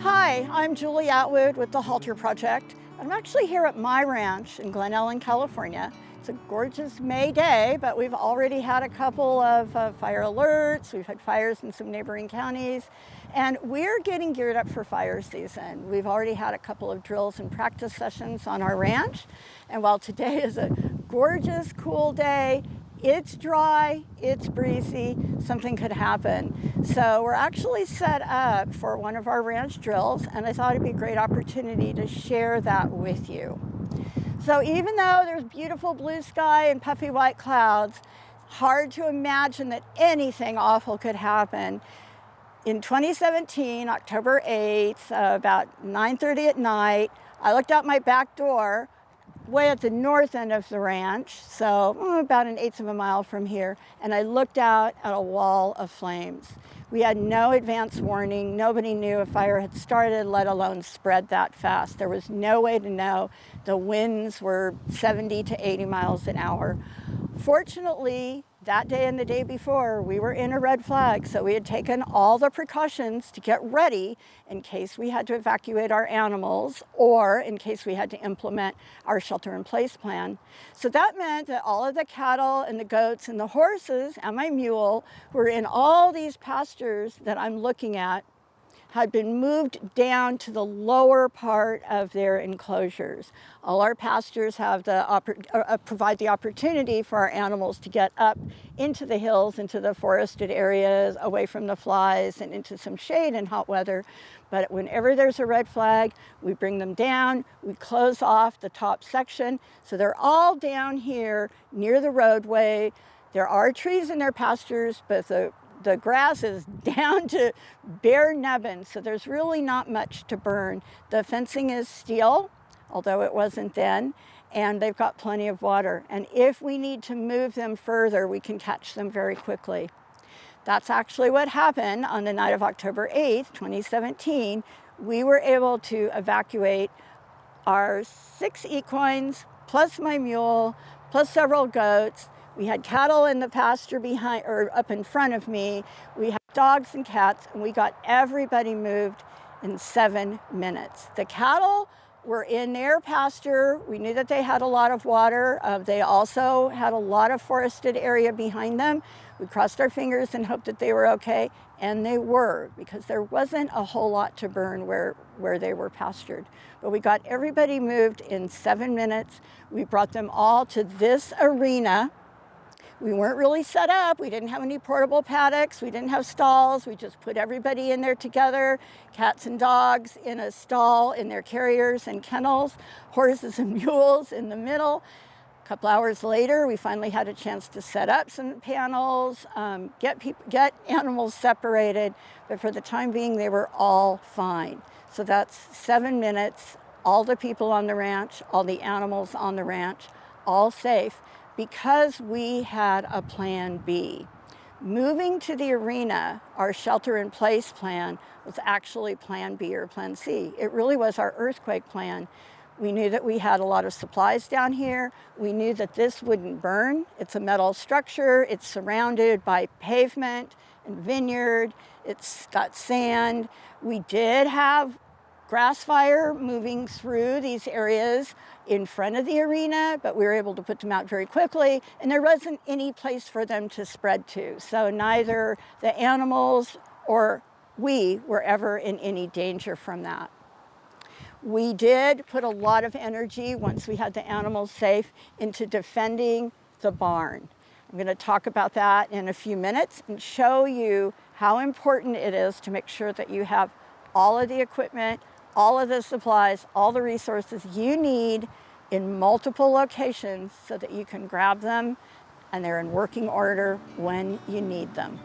Hi, I'm Julie Atwood with the Halter Project. I'm actually here at my ranch in Glen Ellen, California. It's a gorgeous May day, but we've already had a couple of fire alerts. We've had fires in some neighboring counties, and we're getting geared up for fire season. We've already had a couple of drills and practice sessions on our ranch, and while today is a gorgeous, cool day, it's dry, it's breezy, something could happen. So we're actually set up for one of our ranch drills, and I thought it'd be a great opportunity to share that with you. So even though there's beautiful blue sky and puffy white clouds, hard to imagine that anything awful could happen. In 2017, October 8th, about 9:30 at night, I looked out my back door way at the north end of the ranch, so about an eighth of a mile from here, and I looked out at a wall of flames. We had no advance warning. Nobody knew a fire had started, let alone spread that fast. There was no way to know. The winds were 70 to 80 miles an hour. Fortunately, that day and the day before, we were in a red flag, so we had taken all the precautions to get ready in case we had to evacuate our animals or in case we had to implement our shelter-in-place plan. So that meant that all of the cattle and the goats and the horses and my mule who were in all these pastures that I'm looking at had been moved down to the lower part of their enclosures. All our pastures have provide the opportunity for our animals to get up into the hills, into the forested areas, away from the flies and into some shade in hot weather. But whenever there's a red flag, we bring them down, we close off the top section. So they're all down here near the roadway. There are trees in their pastures, but the grass is down to bare nubbin, so there's really not much to burn. The fencing is steel, although it wasn't then, and they've got plenty of water. And if we need to move them further, we can catch them very quickly. That's actually what happened on the night of October 8th, 2017. We were able to evacuate our 6 equines, plus my mule, plus several goats. We had cattle in the pasture behind or up in front of me. We had dogs and cats, and we got everybody moved in 7 minutes. The cattle were in their pasture. We knew that they had a lot of water. They also had a lot of forested area behind them. We crossed our fingers and hoped that they were okay, and they were, because there wasn't a whole lot to burn where they were pastured. But we got everybody moved in 7 minutes. We brought them all to this arena. We weren't really set up. We didn't have any portable paddocks. We didn't have stalls. We just put everybody in there together, cats and dogs in a stall in their carriers and kennels, horses and mules in the middle. A couple hours later, we finally had a chance to set up some panels, get animals separated, but for the time being, they were all fine. So that's 7 minutes, all the people on the ranch, all the animals on the ranch, all safe, because we had a plan B. Moving to the arena, our shelter-in-place plan was actually plan B or plan C. It really was our earthquake plan. We knew that we had a lot of supplies down here. We knew that this wouldn't burn. It's a metal structure. It's surrounded by pavement and vineyard. It's got sand. We did have grass fire moving through these areas in front of the arena, but we were able to put them out very quickly, and there wasn't any place for them to spread to. So neither the animals or we were ever in any danger from that. We did put a lot of energy, once we had the animals safe, into defending the barn. I'm going to talk about that in a few minutes and show you how important it is to make sure that you have all of the equipment, all of the supplies, all the resources you need in multiple locations so that you can grab them and they're in working order when you need them.